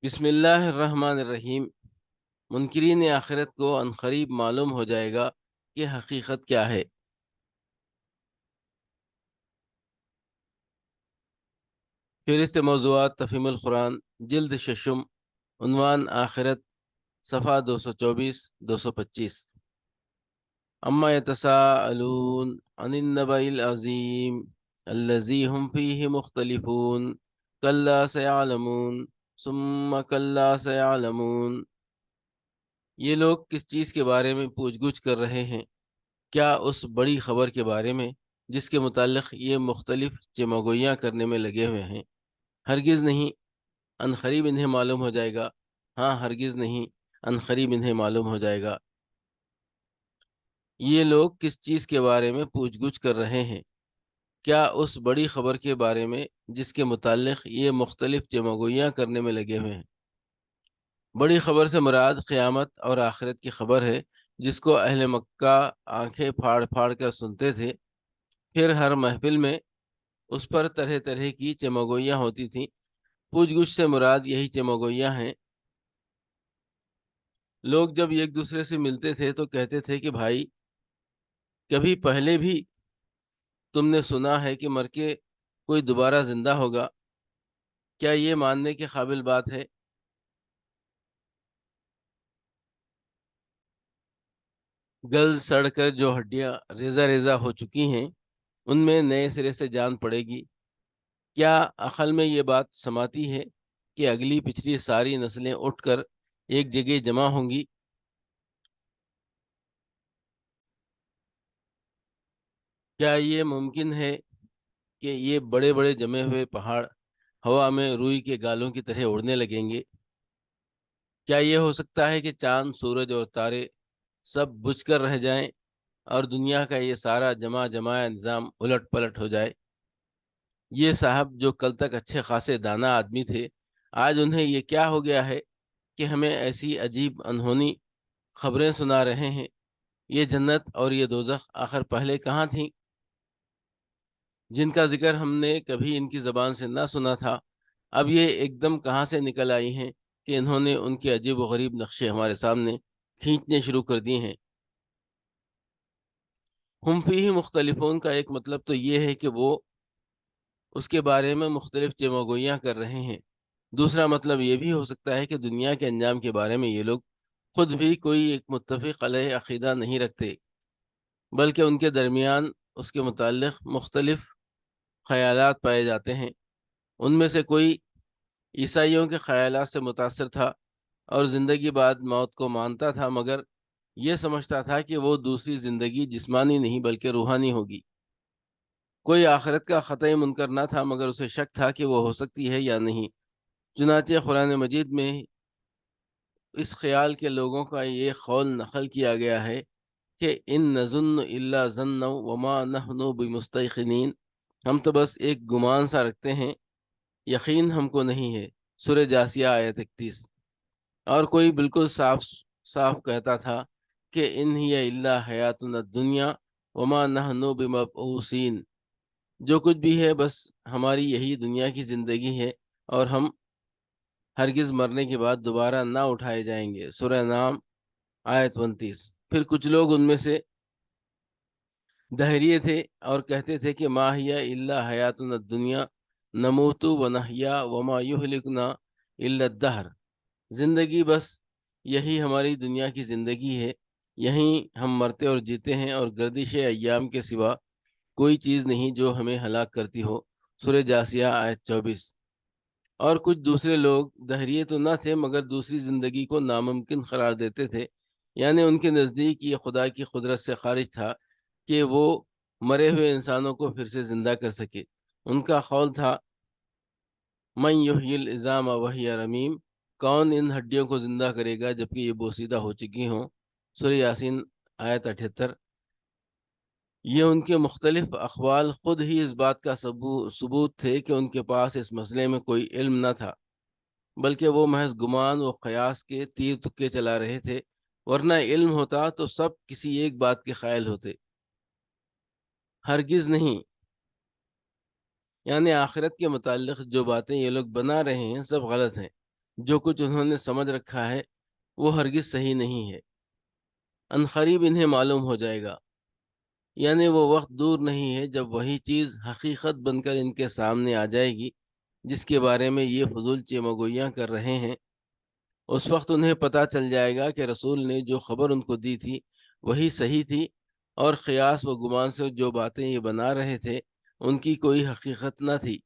بسم اللہ الرحمن الرحیم۔ منکرین آخرت کو عنقریب معلوم ہو جائے گا کہ حقیقت کیا ہے۔ فہرست موضوعات تفہیم القرآن، جلد ششم، عنوان آخرت، صفحہ 224 225۔ اما یتساءلون عن النبأ العظیم الذی هم فیہ مختلفون کلا سیعلمون ثم کلا سیعلمون۔ یہ لوگ کس چیز کے بارے میں پوچھ گچھ کر رہے ہیں؟ کیا اس بڑی خبر کے بارے میں جس کے متعلق یہ مختلف چمگویاں کرنے میں لگے ہوئے ہیں؟ ہرگز نہیں، عنقریب انہیں معلوم ہو جائے گا۔ ہاں، ہرگز نہیں، عنقریب انہیں معلوم ہو جائے گا۔ یہ لوگ کس چیز کے بارے میں پوچھ گچھ کر رہے ہیں؟ کیا اس بڑی خبر کے بارے میں جس کے متعلق یہ مختلف چمگویاں کرنے میں لگے ہوئے ہیں؟ بڑی خبر سے مراد قیامت اور آخرت کی خبر ہے، جس کو اہل مکہ آنکھیں پھاڑ پھاڑ کر سنتے تھے۔ پھر ہر محفل میں اس پر طرح طرح کی چمگویاں ہوتی تھیں۔ پوچھ گچھ سے مراد یہی چمگویاں ہیں۔ لوگ جب ایک دوسرے سے ملتے تھے تو کہتے تھے کہ بھائی، کبھی پہلے بھی تم نے سنا ہے کہ مر کے کوئی دوبارہ زندہ ہوگا؟ کیا یہ ماننے کے قابل بات ہے؟ گل سڑ کر جو ہڈیاں ریزہ ریزہ ہو چکی ہیں، ان میں نئے سرے سے جان پڑے گی؟ کیا عقل میں یہ بات سماتی ہے کہ اگلی پچھلی ساری نسلیں اٹھ کر ایک جگہ جمع ہوں گی؟ کیا یہ ممکن ہے کہ یہ بڑے بڑے جمے ہوئے پہاڑ ہوا میں روئی کے گالوں کی طرح اڑنے لگیں گے؟ کیا یہ ہو سکتا ہے کہ چاند، سورج اور تارے سب بجھ کر رہ جائیں اور دنیا کا یہ سارا جمع جمایا نظام الٹ پلٹ ہو جائے؟ یہ صاحب جو کل تک اچھے خاصے دانا آدمی تھے، آج انہیں یہ کیا ہو گیا ہے کہ ہمیں ایسی عجیب انہونی خبریں سنا رہے ہیں؟ یہ جنت اور یہ دوزخ آخر پہلے کہاں تھیں، جن کا ذکر ہم نے کبھی ان کی زبان سے نہ سنا تھا؟ اب یہ ایک دم کہاں سے نکل آئی ہیں کہ انہوں نے ان کے عجیب و غریب نقشے ہمارے سامنے کھینچنے شروع کر دیے ہیں۔ ہم فیہ مختلفون کا ایک مطلب تو یہ ہے کہ وہ اس کے بارے میں مختلف چمگویاں کر رہے ہیں۔ دوسرا مطلب یہ بھی ہو سکتا ہے کہ دنیا کے انجام کے بارے میں یہ لوگ خود بھی کوئی ایک متفق علیہ عقیدہ نہیں رکھتے، بلکہ ان کے درمیان اس کے متعلق مختلف خیالات پائے جاتے ہیں۔ ان میں سے کوئی عیسائیوں کے خیالات سے متاثر تھا اور زندگی بعد موت کو مانتا تھا، مگر یہ سمجھتا تھا کہ وہ دوسری زندگی جسمانی نہیں بلکہ روحانی ہوگی۔ کوئی آخرت کا قطعی منکر نہ تھا، مگر اسے شک تھا کہ وہ ہو سکتی ہے یا نہیں۔ چنانچہ قرآن مجید میں اس خیال کے لوگوں کا یہ قول نقل کیا گیا ہے کہ ان نظن الا ظن وما نحن بمستيقنین، ہم تو بس ایک گمان سا رکھتے ہیں، یقین ہم کو نہیں ہے۔ سورہ جاثیہ آیت 31۔ اور کوئی بالکل صاف صاف کہتا تھا کہ ان ہی الا حیاتنا الدنیا وما نحن بمبعوثین، جو کچھ بھی ہے بس ہماری یہی دنیا کی زندگی ہے اور ہم ہرگز مرنے کے بعد دوبارہ نہ اٹھائے جائیں گے۔ سورہ نام آیت 29۔ پھر کچھ لوگ ان میں سے دہریے تھے اور کہتے تھے کہ ما ہی الا حیاتنا الدنیا نموت و نحیا وما یہلکنا الا الدہر، زندگی بس یہی ہماری دنیا کی زندگی ہے، یہیں ہم مرتے اور جیتے ہیں، اور گردش ایام کے سوا کوئی چیز نہیں جو ہمیں ہلاک کرتی ہو۔ سورہ جاثیہ آیت 24۔ اور کچھ دوسرے لوگ دہریے تو نہ تھے، مگر دوسری زندگی کو ناممکن قرار دیتے تھے، یعنی ان کے نزدیک یہ خدا کی قدرت سے خارج تھا کہ وہ مرے ہوئے انسانوں کو پھر سے زندہ کر سکے۔ ان کا قول تھا من یحیی العظام وہی رمیم، کون ان ہڈیوں کو زندہ کرے گا جبکہ یہ بوسیدہ ہو چکی ہوں۔ سورہ یاسین آیت 78۔ یہ ان کے مختلف اقوال خود ہی اس بات کا ثبوت تھے کہ ان کے پاس اس مسئلے میں کوئی علم نہ تھا، بلکہ وہ محض گمان و قیاس کے تیر تکے چلا رہے تھے، ورنہ علم ہوتا تو سب کسی ایک بات کے قائل ہوتے۔ ہرگز نہیں، یعنی آخرت کے متعلق جو باتیں یہ لوگ بنا رہے ہیں سب غلط ہیں۔ جو کچھ انہوں نے سمجھ رکھا ہے وہ ہرگز صحیح نہیں ہے، عنقریب انہیں معلوم ہو جائے گا۔ یعنی وہ وقت دور نہیں ہے جب وہی چیز حقیقت بن کر ان کے سامنے آ جائے گی جس کے بارے میں یہ فضول چیمگوئیاں کر رہے ہیں۔ اس وقت انہیں پتہ چل جائے گا کہ رسول نے جو خبر ان کو دی تھی وہی صحیح تھی، اور قیاس و گمان سے جو باتیں یہ بنا رہے تھے ان کی کوئی حقیقت نہ تھی۔